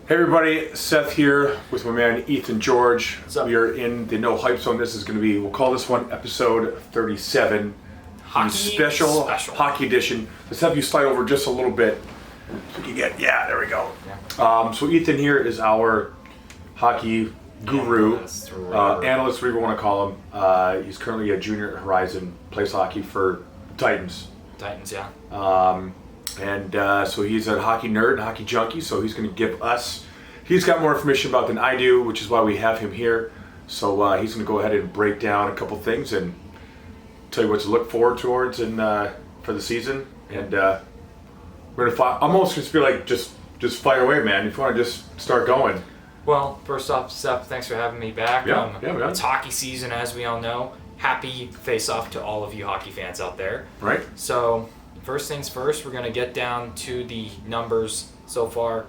Hey everybody, Seth here with my man Ethan George. What's up? We are in the No Hype Zone. This is going to be, we'll call this one episode 37. Hockey special hockey edition. Let's have you slide over just a little bit. So you get, yeah, there we go. Yeah. So Ethan here is our hockey guru, analyst, whatever you want to call him. He's currently a junior at Horizon, plays hockey for Titans. Titans, yeah. So he's a hockey nerd and hockey junkie, so he's going to give us, he's got more information about than I do, which is why we have him here. So he's going to go ahead and break down a couple things and tell you what to look forward towards for the season. And we're going to I'm almost going to be like, just fire away, man. If you want to just start going. Well, first off, Seth, thanks for having me back. Yeah, man. It's hockey season, as we all know. Happy face-off to all of you hockey fans out there. Right. So, first things first, we're going to get down to the numbers so far.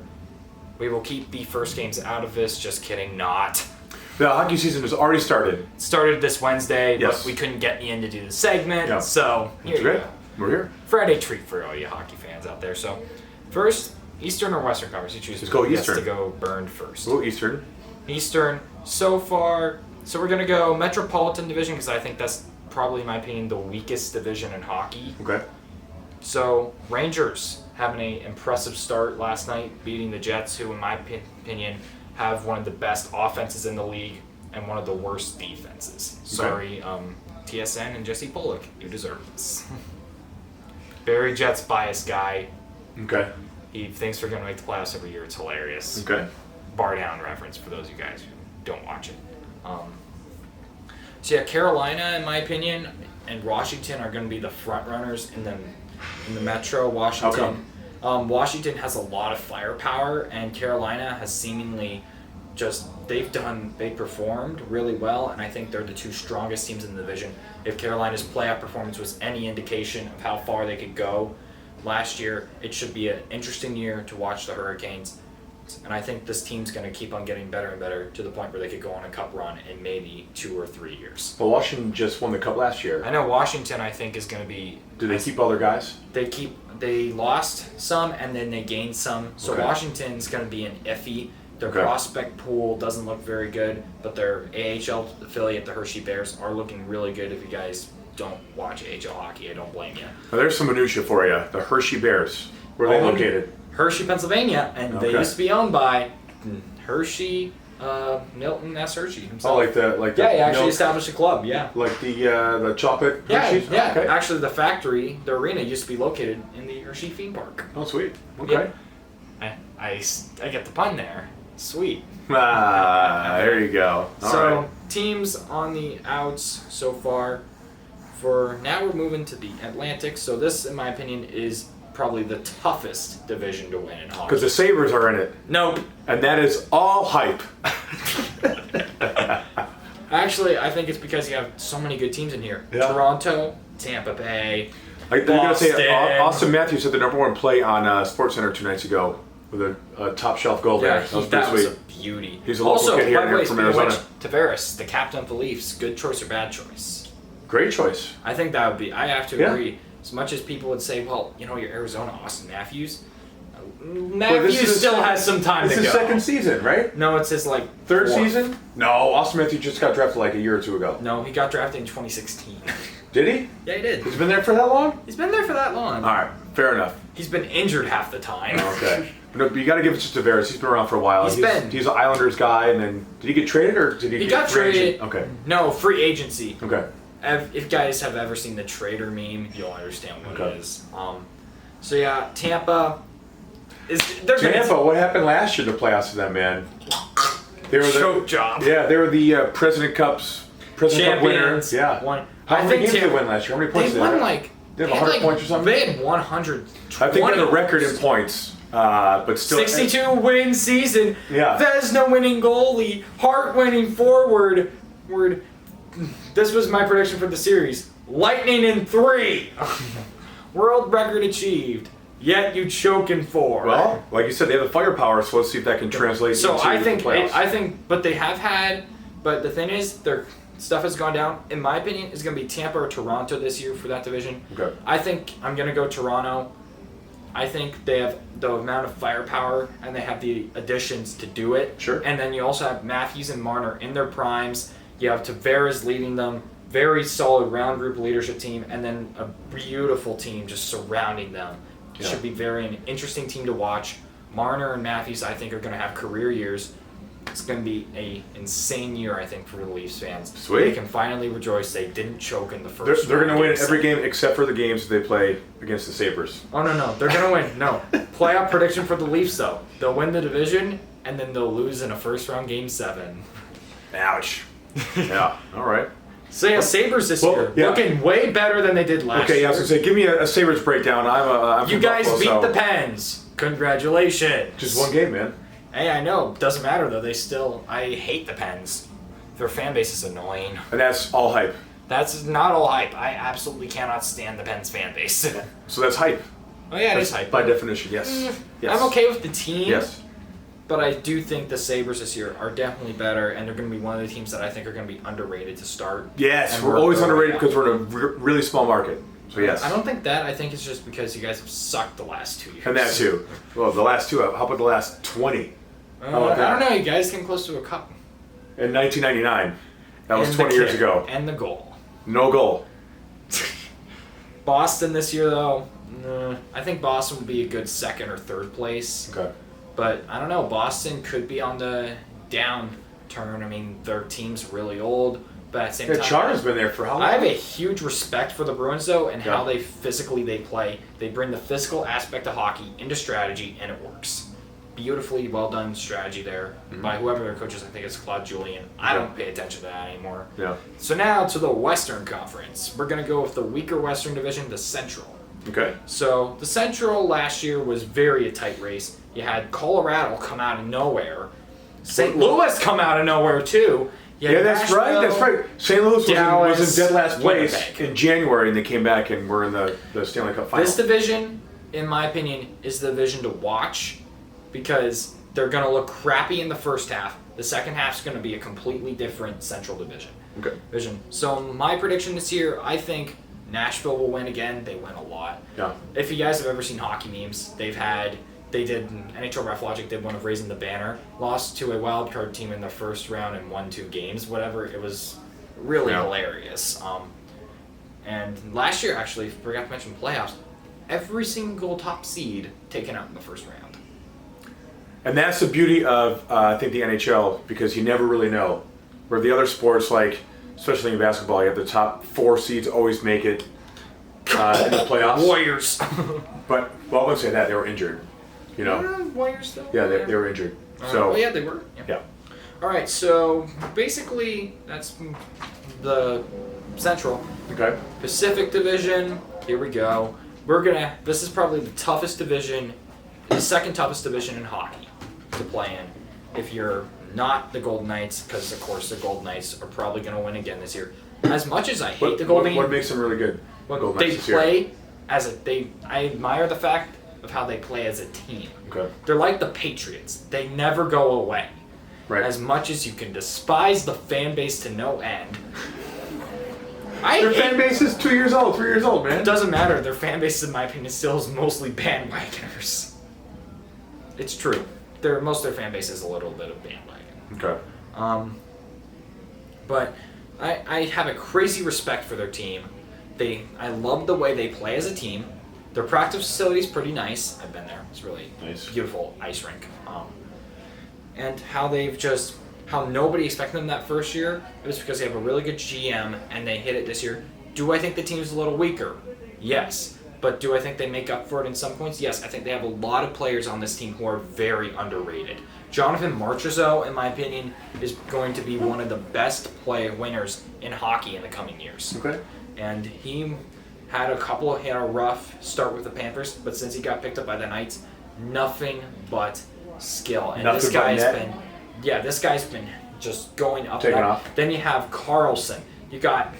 We will keep the first games out of this. Just kidding, not. The hockey season has already started. Started this Wednesday, Yes. but we couldn't get me in to do the segment. Yeah. So, here That's you great. go. We're here. Friday treat for all you hockey fans out there. So, first, Eastern or Western Conference? You choose. Let's go who gets Eastern. to go burned first. Ooh, Eastern. Eastern, so far, so we're going to go Metropolitan Division because I think that's probably, in my opinion, the weakest division in hockey. Okay. So, Rangers having an impressive start last night, beating the Jets, who, in my opinion, have one of the best offenses in the league and one of the worst defenses. Sorry, TSN and Jesse Bullock, you deserve this. Very Jets biased guy. Okay. He thinks we're going to make the playoffs every year. It's hilarious. Okay. Bar down reference for those of you guys who don't watch it. So yeah, Carolina, in my opinion, and Washington are going to be the front runners in the Metro. Washington. Washington has a lot of firepower, and Carolina has seemingly they performed really well, and I think they're the two strongest teams in the division. If Carolina's playoff performance was any indication of how far they could go last year, it should be an interesting year to watch the Hurricanes. And I think this team's going to keep on getting better and better to the point where they could go on a cup run in maybe 2 or 3 years. Well, Washington just won the cup last year. I know Washington, I think, is going to be... Do they keep all their guys? They lost some and then they gained some. So Okay. Washington's going to be an iffy. Their Okay. prospect pool doesn't look very good, but their AHL affiliate, the Hershey Bears, are looking really good. If you guys don't watch AHL hockey, I don't blame you. Now, there's some minutia for you. The Hershey Bears. Where are they located? Hershey, Pennsylvania, and they Okay. used to be owned by Hershey, Milton S. Hershey himself. Oh, like the Yeah, he actually milk- established a club, yeah. like the chocolate Yeah, Hershey's? yeah. Okay. Actually, the factory, the arena, used to be located in the Hershey theme park. Oh, sweet. Okay. Yeah. I get the pun there. Sweet. There you go. All So, right. teams on the outs so far. For now, we're moving to the Atlantic. So this, in my opinion, is probably the toughest division to win in hockey. Because the Sabres are in it. Nope. And that is all hype. Actually, I think it's because you have so many good teams in here. Yeah. Toronto, Tampa Bay, They're going to say Boston. Austin Matthews had the #1 play on SportsCenter 2 nights ago with a top shelf goal Yeah, there. that was pretty a beauty. He's a local also, kid here by the way, from speaking of Arizona. which, Tavares, the captain of the Leafs, good choice or bad choice? Great choice. I think that would be. I have to Yeah. agree. As much as people would say, well, you're Arizona, Austin Matthews. Well, Matthews this is still has some time to It's go. his second season, right? No, it's his Third fourth. season? No, Austin Matthews just got drafted like a year or two ago. No, he got drafted in 2016. Did he? Yeah, he did. He's been there for that long? He's been there for that long. All right, fair enough. He's been injured half the time. Okay. No, but you got to give it to Tavares. He's been around for a while. He's an Islanders guy, and then did he get traded or did he? He get got free agent? traded. Okay. No, free agency. Okay. If you guys have ever seen the Trader meme, you'll understand what Okay. it is. So yeah, Tampa is. They're Tampa. What happened last year in the playoffs to them, man? They were choke job. Yeah, they were the President Cup winners. Champions. Yeah. One. How I many think games did they Tampa, win last year? How many points they did won have? like. They have 100 points or something? They had 100. I think they're the record in points, but still. 62 win season. Yeah. Vesna winning goalie. Hart winning forward. This was my prediction for the series. Lightning in 3. World record achieved. Yet you choke in 4. Well, like you said, they have the firepower, so let's see if that can translate So into I the think playoffs. but they have had. But the thing is, their stuff has gone down. In my opinion, it's going to be Tampa or Toronto this year for that division. Okay. I think I'm going to go Toronto. I think they have the amount of firepower and they have the additions to do it. Sure. And then you also have Matthews and Marner in their primes. You have Tavares leading them. Very solid round group leadership team. And then a beautiful team just surrounding them. It should be an interesting team to watch. Marner and Matthews, I think, are going to have career years. It's going to be an insane year, I think, for the Leafs fans. Sweet. They can finally rejoice they didn't choke in the first. They're going to win every game except for the games they play against the Sabres. Oh, no. They're going to win. No. Playoff prediction for the Leafs, though. They'll win the division, and then they'll lose in a first-round Game 7. Ouch. Yeah, all right. So, yeah, Sabres this year. Yeah. Looking way better than they did last year. Okay, I was going to say, give me a Sabres breakdown. I'm You from guys Buffalo, beat the Pens. Congratulations. Just one game, man. Hey, I know. Doesn't matter, though. I hate the Pens. Their fan base is annoying. And that's all hype. That's not all hype. I absolutely cannot stand the Pens fan base. So that's hype. Oh, yeah, it is hype. By definition, yes. Yes. I'm okay with the team. Yes. But I do think the Sabres this year are definitely better, and they're going to be one of the teams that I think are going to be underrated to start. Yes, And we're always work their way underrated up. because we're in a really small market. So yes. I don't think that. I think it's just because you guys have sucked the last 2 years. And that too. Well, the last two. How about the last 20? I don't know. You guys came close to a cup. In 1999. That was And 20 the years kick ago. And the goal. No goal. Boston this year, though, I think Boston will be a good second or third place. Okay. But I don't know. Boston could be on the downturn. I mean, their team's really old, but at the same Yeah, time, Chara's been there for how long? I have a huge respect for the Bruins, though, and how Yeah. they physically play. They bring the physical aspect of hockey into strategy, and it works. Beautifully well done strategy there by whoever their coach is. I think it's Claude Julien. I don't pay attention to that anymore. Yeah. So now to the Western Conference. We're going to go with the weaker Western Division, the Central. Okay. So the Central last year was very a tight race. You had Colorado come out of nowhere. St. Louis come out of nowhere, too. You had Yeah, that's right. Nashville, That's right. St. Louis was Dallas, in dead last place Winnipeg. in January, and they came back and were in the Stanley Cup final. This division, in my opinion, is the division to watch because they're going to look crappy in the first half. The second half's going to be a completely different Central division. Okay. So my prediction this year, I think Nashville will win again. They win a lot. Yeah. If you guys have ever seen hockey memes, they did NHL Ref Logic did one of raising the banner, lost to a wild card team in the first round and won 2 games, whatever. It was really hilarious. And last year, actually, forgot to mention playoffs. Every single top seed taken out in the first round. And that's the beauty of, I think, the NHL, because you never really know. Where the other sports, like, especially in basketball, you have the top 4 seeds always make it in the playoffs. Warriors. But, well, I wouldn't say that. They were injured, you know. Warriors still? Yeah, they were injured. So, yeah, they were. yeah. All right, so basically that's the Central. Okay. Pacific Division, here we go. This is probably the toughest division, the second toughest division in hockey to play in. If you're not the Golden Knights, because of course the Golden Knights are probably going to win again this year. As much as I hate the Golden Knights, what makes them really good? Golden they Knights this year? play I admire the fact of how they play as a team. Okay. They're like the Patriots. They never go away. Right. As much as you can despise the fan base to no end. Their fan base is 2 years old, 3 years old, man. It doesn't matter. Their fan base, in my opinion, still is mostly bandwagoners. It's true. Most of their fan base is a little bit of bandwagon. Okay. But I have a crazy respect for their team. I love the way they play as a team. Their practice facility is pretty nice. I've been there. It's really Nice. Beautiful ice rink. And how nobody expected them that first year. It was because they have a really good GM and they hit it this year. Do I think the team's a little weaker? Yes. But do I think they make up for it in some points? Yes. I think they have a lot of players on this team who are very underrated. Jonathan Marchessault, in my opinion, is going to be one of the best winners in hockey in the coming years. Okay. And he had a rough start with the Panthers, but since he got picked up by the Knights, nothing but skill. And Nothing this guy's but been this guy's been just going up. Taking and up. off. Then you have Carlson. You got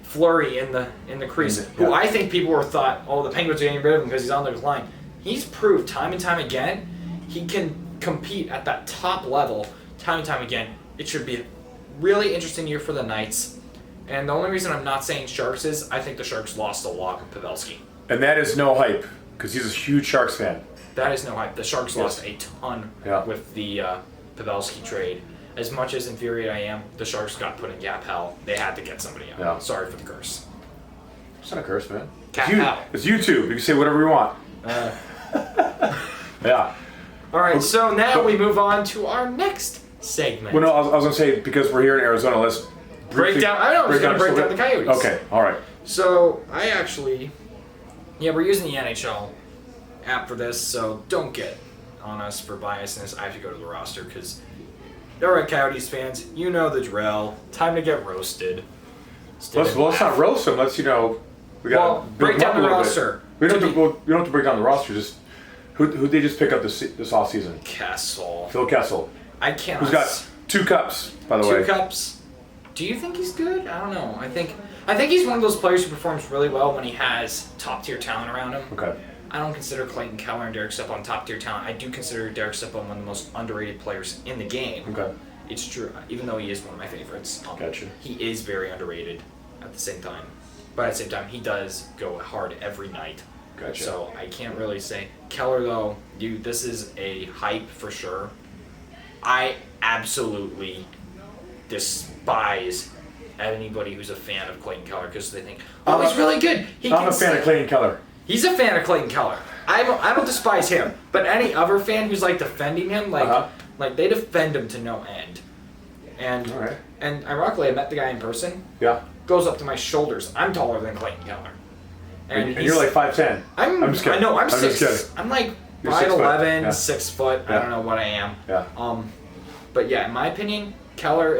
Fleury in the crease, Yeah. who I think people thought, the Penguins are getting rid of him because he's on their line. He's proved time and time again he can compete at that top level time and time again. It should be a really interesting year for the Knights. And the only reason I'm not saying Sharks is I think the Sharks lost a lot with Pavelski. And that is no hype. Because he's a huge Sharks fan. That is no hype. The Sharks lost a ton Yeah. with the Pavelski trade. As much as infuriated I am, the Sharks got put in cap hell. They had to get somebody out. Yeah. Sorry for the curse. It's not a curse, man. Cap it's hell. It's YouTube. You can say whatever you want. Yeah. All right, so now we move on to our next segment. Well, no, I was going to say, because we're here in Arizona, let's break down. I know, I was going to break down the Coyotes. Okay, all right. So, we're using the NHL app for this, so don't get on us for biasness. I have to go to the roster because, all right, Coyotes fans, you know the drill. Time to get roasted. Let's not roast them. Let's, we got to break down the roster. We don't have to break down the roster. Just who they just pick up this offseason? Kessel. Phil Kessel. I can't. Who's got 2 cups, by the way. 2 cups. Do you think he's good? I don't know. I think he's one of those players who performs really well when he has top-tier talent around him. Okay. I don't consider Clayton Keller and Derek Stepan top-tier talent. I do consider Derek Stepan one of the most underrated players in the game. Okay. It's true, even though he is one of my favorites. Gotcha. He is very underrated at the same time. But at the same time, he does go hard every night. Gotcha. So I can't really say. Keller, though, this is a hype for sure. I absolutely despise anybody who's a fan of Clayton Keller because they think, he's really good. I'm a fan of Clayton Keller. He's a fan of Clayton Keller. I don't despise him, but any other fan who's defending him, they defend him to no end. And all right. And ironically, I met the guy in person. Yeah. Goes up to my shoulders. I'm taller than Clayton Keller. And you're 5'10". I'm just kidding. I know, I'm 6. Just I'm You're 5'11", yeah. 6 foot. Yeah. I don't know what I am. Yeah. But yeah, in my opinion, Keller,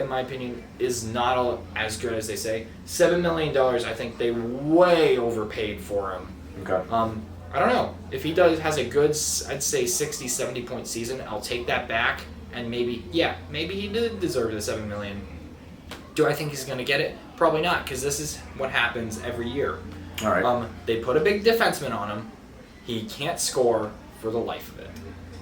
is not as good as they say. $7 million, I think they way overpaid for him. Okay. I don't know. If he has a good, I'd say 60, 70 point season, I'll take that back. And maybe he did deserve the $7 million. Do I think he's going to get it? Probably not, because this is what happens every year. All right. They put a big defenseman on him. He can't score for the life of it.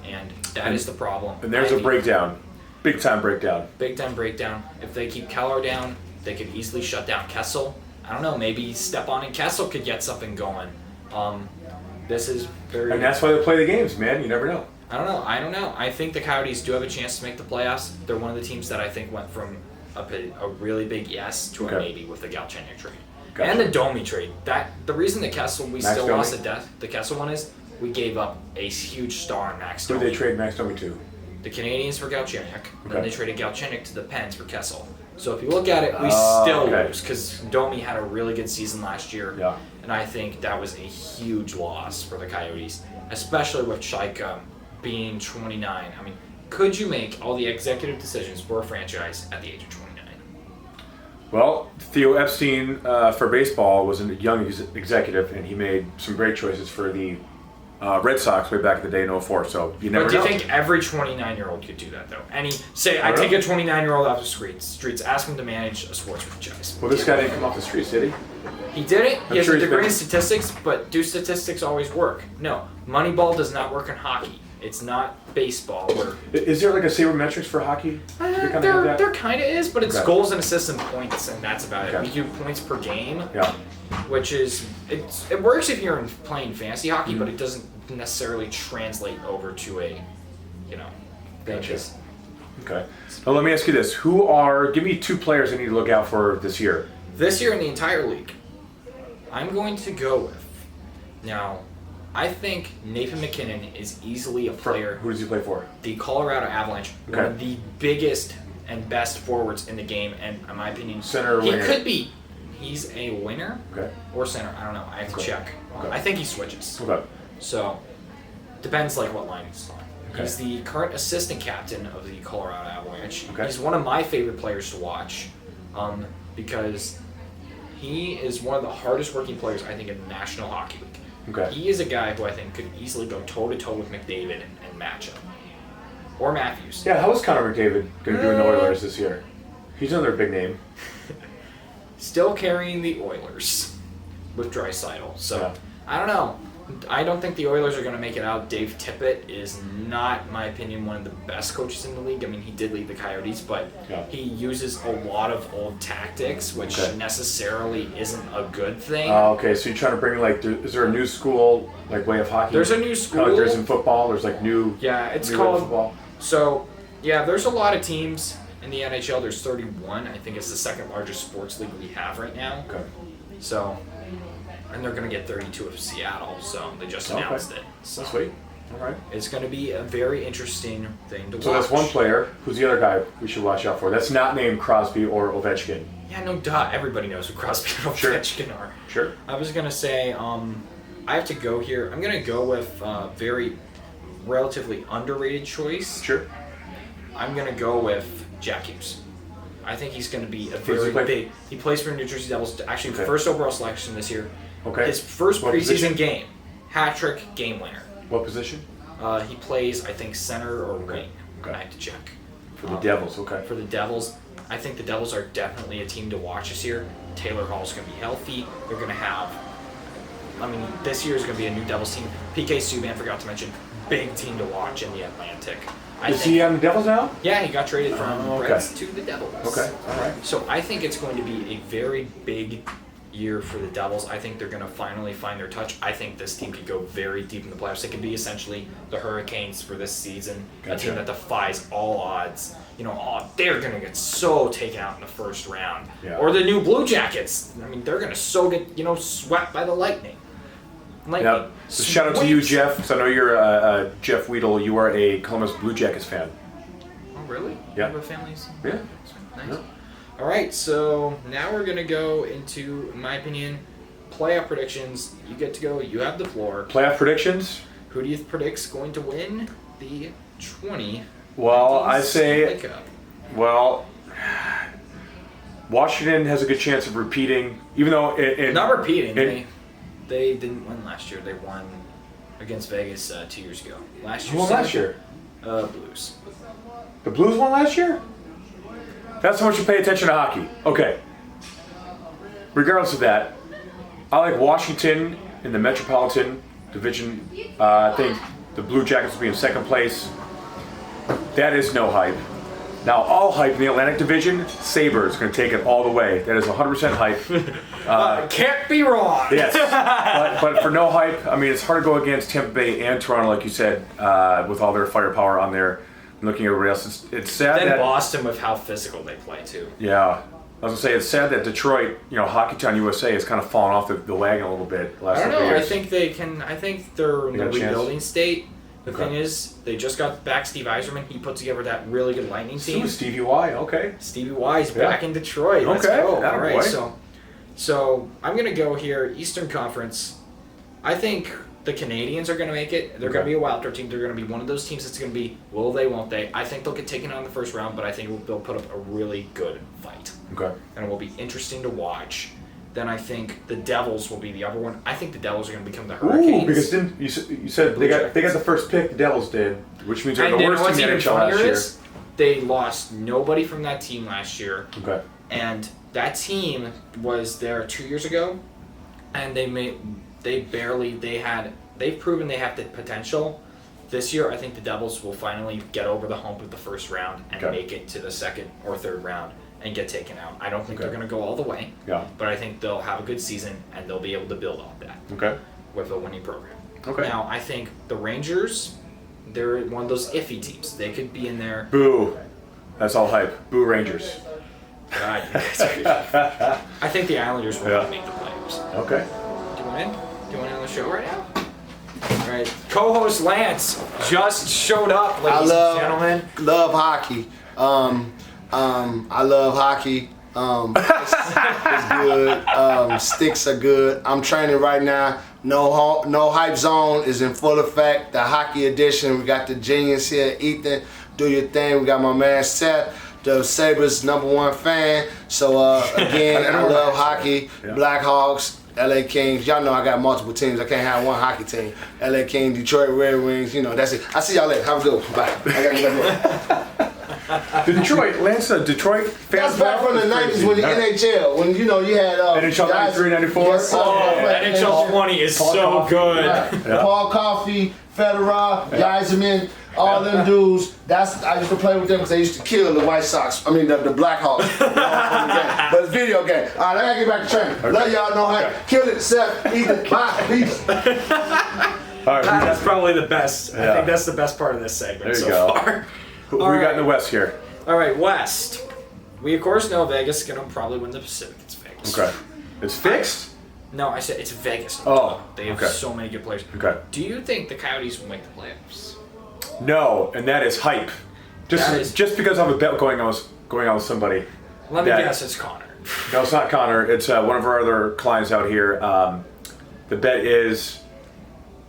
And that is the problem. And there's a breakdown. Big time breakdown. Big time breakdown. If they keep Keller down, they could easily shut down Kessel. I don't know, maybe Stepan and Kessel could get something going. This is very... And that's why they play the games, man. You never know. I don't know. I think the Coyotes do have a chance to make the playoffs. They're one of the teams that I think went from a really big yes to a maybe with the Galchenyuk trade. Gotcha. And the Domi trade. The reason the Kessel lost the Kessel one is we gave up a huge star on Max Domi. Who did they trade Max Domi to? The Canadians for Galchenyuk. Then they traded Galchenyuk to the Pens for Kessel. So if you look at it, we still lose because Domi had a really good season last year. Yeah. And I think that was a huge loss for the Coyotes, especially with Shaika being 29. I mean, could you make all the executive decisions for a franchise at the age of 29? Well, Theo Epstein for baseball was a young executive, and he made some great choices for the Red Sox way back in the day in 04. So you never know. But do you think every 29-year-old could do that, though? I take a 29-year-old off the streets, ask him to manage a sports franchise. Well, this guy didn't come off the streets, did he? He did it. He has a degree in been... statistics, but do statistics always work? No. Moneyball does not work in hockey. It's not baseball. Is there a sabermetrics for hockey? There kind of is, but it's goals and assists and points, and that's about it. We do points per game, which is it works if you're playing fantasy hockey, but it doesn't necessarily translate over to a, Gotcha. Okay. Now let me ask you this: give me 2 players I need to look out for this year? This year in the entire league, I'm going to go with now. I think Nathan Mackinnon is easily a player. Who does he play for? The Colorado Avalanche, one of the biggest and best forwards in the game, and in my opinion, center or winger? Could be. He's a winger or center. I don't know. I have to check. Okay. I think he switches. Okay. So, depends what line he's on. Okay. He's the current assistant captain of the Colorado Avalanche. Okay. He's one of my favorite players to watch because he is one of the hardest working players, I think, in the National Hockey League. Okay. He is a guy who I think could easily go toe-to-toe with McDavid and match him. Or Matthews. Yeah, how is Connor McDavid going to do in the Oilers this year? He's another big name. Still carrying the Oilers with Draisaitl. So, I don't know. I don't think the Oilers are going to make it out. Dave Tippett is not, in my opinion, one of the best coaches in the league. I mean, he did lead the Coyotes, but he uses a lot of old tactics, which necessarily isn't a good thing. Okay, so you're trying to bring, like, is there a new school, like, way of hockey? There's a new school. Kind of like there's in football, there's, like, new... Yeah, it's new called... football. So, yeah, there's a lot of teams in the NHL. There's 31. I think it's the second largest sports league we have right now. Okay. So... And they're going to get 32 of Seattle, so they just announced it. So sweet. All right. It's going to be a very interesting thing to watch. So that's one player. Who's the other guy we should watch out for? That's not named Crosby or Ovechkin. Yeah, no duh. Everybody knows who Crosby and Ovechkin are. Sure. I was going to say, I have to go here. I'm going to go with a very relatively underrated choice. Sure. I'm going to go with Jack Hughes. I think he's going to be a very big... He plays for New Jersey Devils. Actually, first overall selection this year. Okay. His first preseason game, hat-trick, game winner. What position? He plays, I think, center or wing. I have to check. For the Devils, okay. For the Devils. I think the Devils are definitely a team to watch this year. Taylor Hall's going to be healthy. They're going to have... I mean, this year is going to be a new Devils team. PK Subban, forgot to mention, big team to watch in the Atlantic. Is he on the Devils now? Yeah, he got traded from Reds to the Devils. Okay, all right. So I think it's going to be a very big year for the Devils. I think they're going to finally find their touch. I think this team could go very deep in the playoffs. It could be essentially the Hurricanes for this season, a team that defies all odds. You know, they're going to get so taken out in the first round. Yeah. Or the new Blue Jackets. I mean, they're going to so get, swept by the Lightning. Yep. So shout out to you, Jeff, because I know you're Jeff Weedle. You are a Columbus Blue Jackets fan. Oh, really? Yeah. You have families? Yeah. Nice. Yeah. All right, so now we're going to go into, in my opinion, playoff predictions. You get to go. You have the floor. Playoff predictions? Who do you predict's going to win the 20? Well, I say, Cup? well, Washington has a good chance of repeating, even though not repeating. They didn't win last year. They won against Vegas 2 years ago. Who won last year? Blues. The Blues won last year? That's how much you pay attention to hockey. Okay. Regardless of that, I like Washington in the Metropolitan Division. I think the Blue Jackets will be in second place. That is no hype. Now, all hype in the Atlantic Division, Sabres going to take it all the way. That is 100% hype. Can't be wrong. Yes. but for no hype, I mean, it's hard to go against Tampa Bay and Toronto, like you said, with all their firepower on there. Looking at everybody else, it's sad then that Boston with how physical they play too. Yeah, I was gonna say it's sad that Detroit, Hockeytown USA, has kind of fallen off the wagon a little bit. I don't know. I think they can. I think they're in the rebuilding state. The thing is, they just got back Steve Yzerman. He put together that really good Lightning team. So Stevie Y, okay. Stevie Y is back in Detroit. Let's go. All right, so I'm gonna go here. Eastern Conference. I think the Canadians are going to make it. They're going to be a wildcard team. They're going to be one of those teams that's going to be, will they, won't they? I think they'll get taken out in the first round, but I think they'll put up a really good fight. Okay. And it will be interesting to watch. Then I think the Devils will be the other one. I think the Devils are going to become the Hurricanes. Ooh, because you said they got the first pick, the Devils did, which means they're the worst team in the NHL last year. They lost nobody from that team last year. Okay. And that team was there 2 years ago, and they've proven they have the potential. This year, I think the Devils will finally get over the hump of the first round and make it to the second or third round and get taken out. I don't think they're going to go all the way, but I think they'll have a good season and they'll be able to build off that with a winning program. Okay. Now, I think the Rangers, they're one of those iffy teams. They could be in there. Boo. That's all hype. Boo Rangers. God, I think the Islanders will make the playoffs. Okay. Do you want in? Do you want in on the show right now? All right. Co-host Lance just showed up, ladies and gentlemen. Love hockey. I love hockey. It's good. Sticks are good. I'm training right now. No Hype Zone is in full effect. The hockey edition. We got the genius here, Ethan. Do your thing. We got my man Seth, the Sabres #1 fan. So again, I love hockey. Yeah. Blackhawks, LA Kings. Y'all know I got multiple teams. I can't have one hockey team. LA Kings, Detroit Red Wings. That's it. I see y'all later. Have a good one. Bye. I gotta go. Detroit, Lance, Detroit fans. That's back from the 90s when the NHL, when you had NHL 93, 94. NHL 20 is so good. Yeah. Paul Coffey, Fedorov, Yzerman, all them dudes. I used to play with them because they used to kill the White Sox. I mean the Blackhawks. But it's video game. All right, I gotta get back to training. Okay. Let y'all know how. Kill it, Seth. Eat it. Bye. Peace. All right, that's probably the best. I think that's the best part of this segment far. Who we got in the West here? All right, West. We of course know Vegas is gonna probably win the Pacific. It's Vegas. Okay. It's fixed? No, I said it's Vegas. Oh. They have so many good players. Okay. Do you think the Coyotes will make the playoffs? No, and that is hype. Just because I have a bet going on with somebody. Let me guess, it's Connor. No, it's not Connor. It's one of our other clients out here. The bet is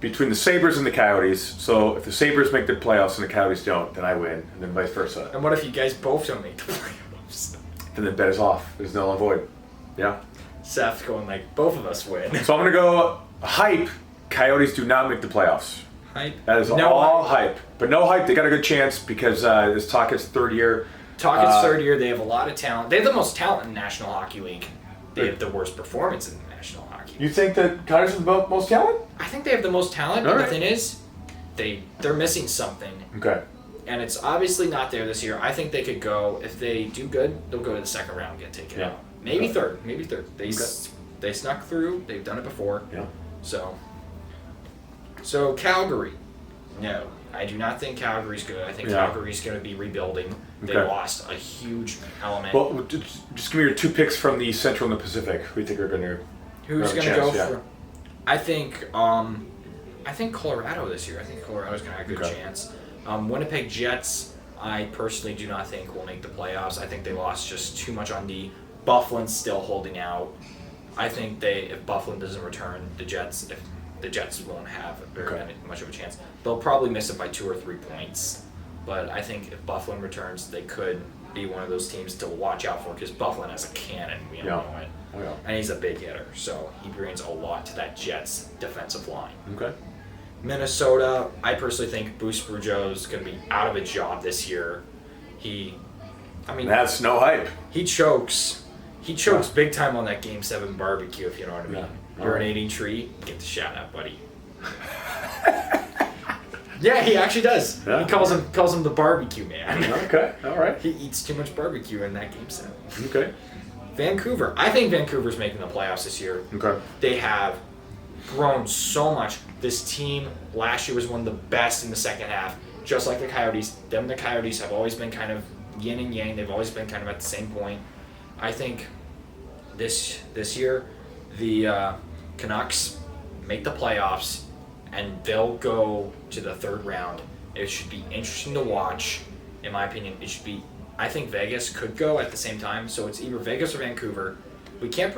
between the Sabres and the Coyotes. So if the Sabres make the playoffs and the Coyotes don't, then I win, and then vice versa. And what if you guys both don't make the playoffs? Then the bet is off. There's null and void. Yeah. Seth going both of us win. So I'm going to go hype. Coyotes do not make the playoffs. Hype? That is all hype. But no hype. They got a good chance because this Tocchet's third year. Tocchet's third year. They have a lot of talent. They have the most talent in the National Hockey League. They have the worst performance in the National Hockey League. You think that Coyotes have the most talent? I think they have the most talent, but the thing is, they're missing something. Okay. And it's obviously not there this year. I think they could go, if they do good, they'll go to the second round and get taken out. Maybe third. They snuck through. They've done it before. Yeah. So Calgary. No, I do not think Calgary's good. I think Calgary's going to be rebuilding. They lost a huge element. Well, just give me your two picks from the Central and the Pacific. Who do you think are going to? Who's going to go for? I think Colorado this year. I think Colorado's going to have a good chance. Winnipeg Jets, I personally do not think will make the playoffs. I think they lost just too much on D. Bufflin's still holding out. I think if Bufflin doesn't return, the Jets won't have very much of a chance. They'll probably miss it by 2 or 3 points. But I think if Bufflin returns, they could be one of those teams to watch out for because Bufflin has a cannon. We all know it. Oh, yeah. And he's a big hitter, so he brings a lot to that Jets defensive line. Okay. Minnesota, I personally think Bruce Boudreau is going to be out of a job this year. That's no hype. He chokes big time on that Game 7 barbecue, if you know what I mean. Urinating tree, get the shout out, buddy. Yeah, he actually does. Yeah. He calls him the barbecue man. Okay, all right. He eats too much barbecue in that Game 7. Okay. Vancouver. I think Vancouver's making the playoffs this year. Okay. They have grown so much. This team last year was one of the best in the second half, just like the Coyotes. The Coyotes have always been kind of yin and yang. They've always been kind of at the same point. I think this year the Canucks make the playoffs and they'll go to the third round. It should be interesting to watch. In my opinion, I think Vegas could go at the same time, so it's either Vegas or Vancouver. We can't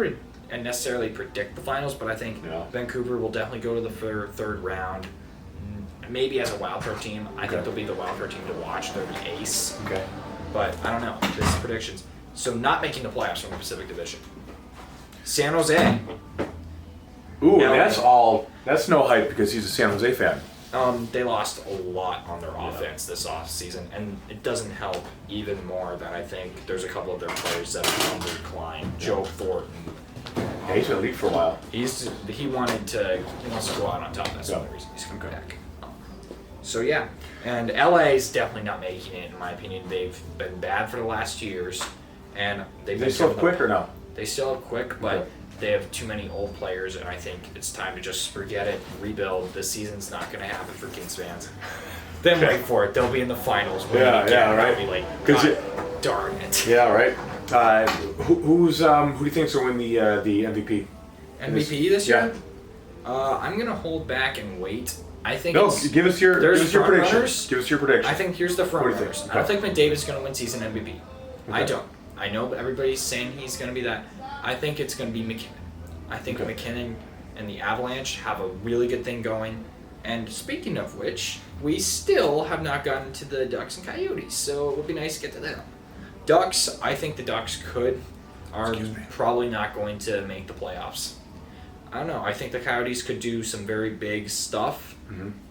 necessarily predict the finals, but I think Vancouver will definitely go to the third round. Maybe as a wildcard team. I think they'll be the wildcard team to watch. They'll be ace. Okay. But I don't know. This is predictions. So not making the playoffs from the Pacific Division. San Jose. Ooh, that's no hype because he's a San Jose fan. They lost a lot on their offense this offseason, and it doesnn't help even more that I think there's a couple of their players that are on the decline. Joe Thornton. Yeah, he's been in the league for a while. He wants to go out on top. That's the only reason he's coming back. So yeah, and LA's definitely not making it in my opinion. They've been bad for the last 2 years, and they still have Quick or no? They still have Quick, but they have too many old players, and I think it's time to just forget it, rebuild. This season's not going to happen for Kings fans. Then wait for it. They'll be in the finals. Right. They'll be like, darn it. Yeah, right. Who do you think's going to win the MVP? MVP this year? Yeah. I'm going to hold back and wait. I think give us your predictions. Give us your predictions. I think here's the front runners. Okay. I don't think McDavid's going to win season MVP. Okay. I don't. I know everybody's saying he's going to be that. I think it's going to be Mackinnon. I think Mackinnon and the Avalanche have a really good thing going. And speaking of which, we still have not gotten to the Ducks and Coyotes, so it would be nice to get to them. Ducks, I think the Ducks are probably not going to make the playoffs. I don't know. I think the Coyotes could do some very big stuff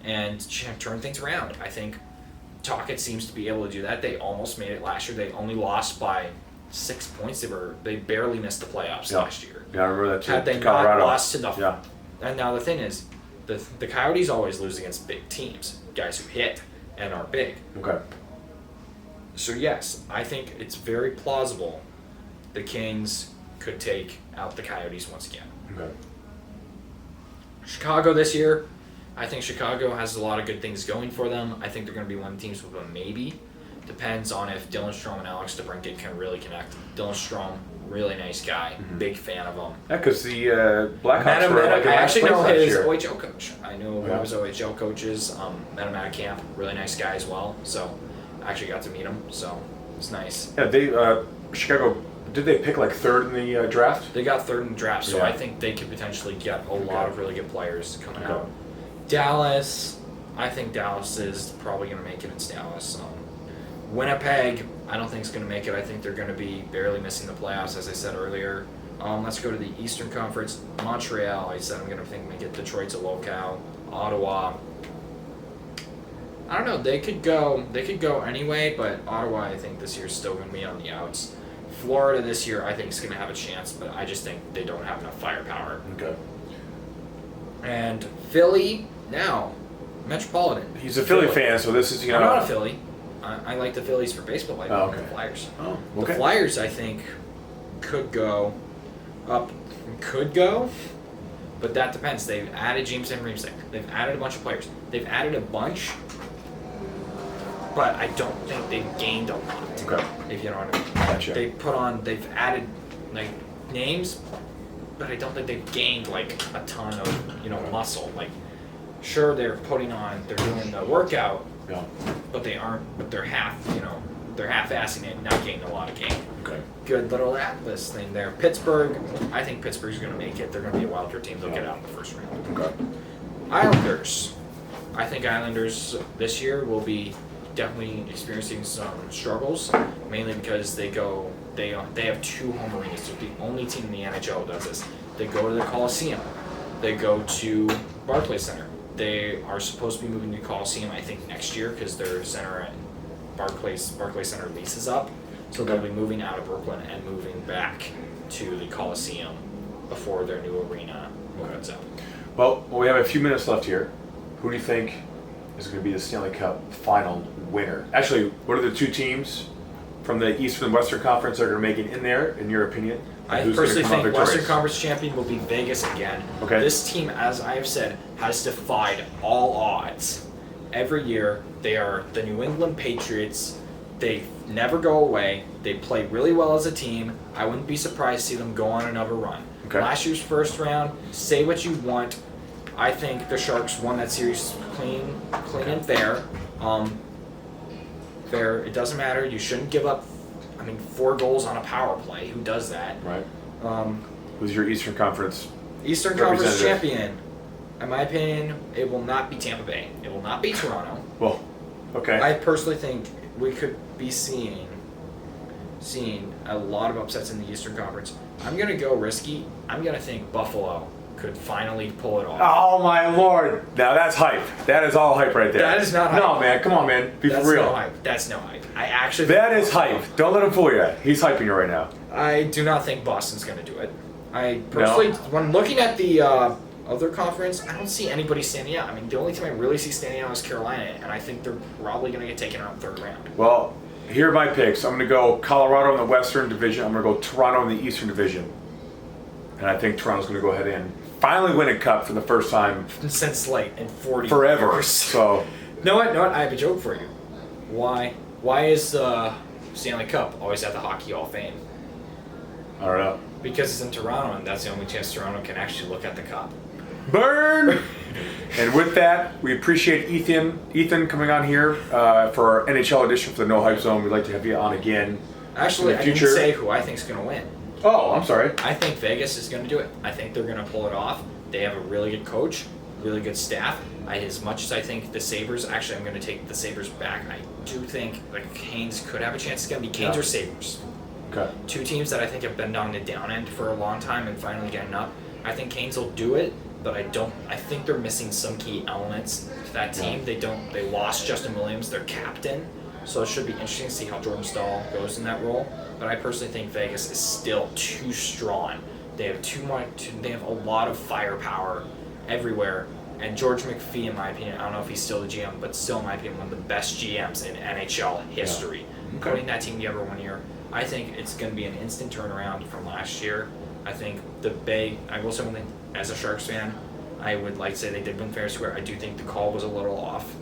and turn things around. I think Tocchet seems to be able to do that. They almost made it last year. They only lost by 6 points. They barely missed the playoffs last year. Yeah, I remember that too. Had they Colorado. not lost to the and now the thing is, the Coyotes always lose against big teams, guys who hit and are big. Okay. So yes, I think it's very plausible the Kings could take out the Coyotes once again. Okay. Chicago this year, I think Chicago has a lot of good things going for them. I think they're going to be one of the teams with a maybe. Depends on if Dylan Strome and Alex DeBrincat can really connect. Dylan Strome, really nice guy, big fan of him. Yeah, because the Blackhawks were like in I last actually place know last his year. OHL coach. I know one of his OHL coaches. Met him at a camp. Really nice guy as well. So I actually got to meet him. So it's nice. Yeah, they Chicago. Did they pick like third in the draft? They got third in the draft, so Yeah. I think they could potentially get a lot of really good players coming Okay. out. Dallas, I think Dallas is probably going to make it. It's Dallas. Winnipeg, I don't think is going to make it. I think they're going to be barely missing the playoffs, as I said earlier. Let's go to the Eastern Conference. Montreal, I said I'm going to think make it. Detroit's a locale. Ottawa. I don't know. They could go anyway, but Ottawa, I think this year is still going to be on the outs. Florida this year, I think is going to have a chance, but I just think they don't have enough firepower. Okay. And Philly now, Metropolitan. He's a Philly fan, so this is I'm not a Philly. I like the Phillies for baseball. I like the Flyers. Oh, The okay. Flyers, I think, could go up. Could go, but that depends. They've added James Van Riemsdyk. They've added a bunch of players. They've added a bunch, but I don't think they've gained a lot. Okay. If you know what I mean. Gotcha. They've added like names, but I don't think they've gained like a ton of muscle. Like, sure they're doing the workout. Yeah. But they're half-assing it, not gaining a lot of gain. Okay. Good little Atlas thing there. Pittsburgh, I think Pittsburgh's going to make it. They're going to be a wild card team. They'll get out in the first round. Okay. Islanders, I think Islanders this year will be definitely experiencing some struggles, mainly because they have 2 home arenas. They're the only team in the NHL that does this. They go to the Coliseum. They go to Barclays Center. They are supposed to be moving to Coliseum, I think, next year because their center at Barclays Center leases up. So they'll be moving out of Brooklyn and moving back to the Coliseum before their new arena opens up. Well, we have a few minutes left here. Who do you think is going to be the Stanley Cup final winner? Actually, what are the 2 teams from the Eastern and Western Conference that are going to make it in there, in your opinion? I Who's gonna personally come out think victorious? Western Conference champion will be Vegas again. Okay. This team, as I have said, has defied all odds. Every year, they are the New England Patriots. They never go away. They play really well as a team. I wouldn't be surprised to see them go on another run. Okay. Last year's first round, say what you want. I think the Sharks won that series clean and fair. Fair. It doesn't matter. You shouldn't give up 4 goals on a power play. Who does that? Right. Who's your Eastern Conference? Eastern Conference representative? champion. In my opinion, it will not be Tampa Bay. It will not be Toronto. Well, okay. I personally think we could be seeing a lot of upsets in the Eastern Conference. I'm going to go risky. I'm going to think Buffalo could finally pull it off. Oh my lord! Now that's hype. That is all hype right there. That is not hype. No, man. Come on, man. Be That's for real. no hype. That's no hype. I actually That think is Buffalo- hype. Don't let him fool you. He's hyping you right now. I do not think Boston's going to do it. I personally, when looking at the other conference, I don't see anybody standing out. The only team I really see standing out is Carolina, and I think they're probably going to get taken out in the 3rd round. Well, here are my picks. I'm going to go Colorado in the Western Division. I'm going to go Toronto in the Eastern Division. And I think Toronto's going to go ahead and finally win a cup for the first time Since in 40 forever. years. So, Know what? I have a joke for you. Why is Stanley Cup always at the Hockey Hall of Fame? I don't know. Because it's in Toronto, and that's the only chance Toronto can actually look at the cup. Burn! And with that, we appreciate Ethan coming on here for our NHL edition for the No Hype Zone. We'd like to have you on again. Actually, in the I didn't future. say who I think's going to win. Oh, I'm sorry. I think Vegas is going to do it. I think they're going to pull it off. They have a really good coach, really good staff. As much as I think the Sabres, actually, I'm going to take the Sabres back. I do think the Canes could have a chance. It's going to be Canes or Sabres. Okay. 2 teams that I think have been on the down end for a long time and finally getting up. I think Canes will do it, but I think they're missing some key elements to that team. They lost Justin Williams, their captain, so it should be interesting to see how Jordan Staal goes in that role. But I personally think Vegas is still too strong. They have too much. They have a lot of firepower everywhere. And George McPhee, in my opinion, I don't know if he's still the GM, but still, in my opinion, one of the best GMs in NHL history. Yeah. Okay. Putting that team together 1 year, I think it's going to be an instant turnaround from last year. I think I will say one thing, as a Sharks fan, I would like to say they did win fair and square. I do think the call was a little off.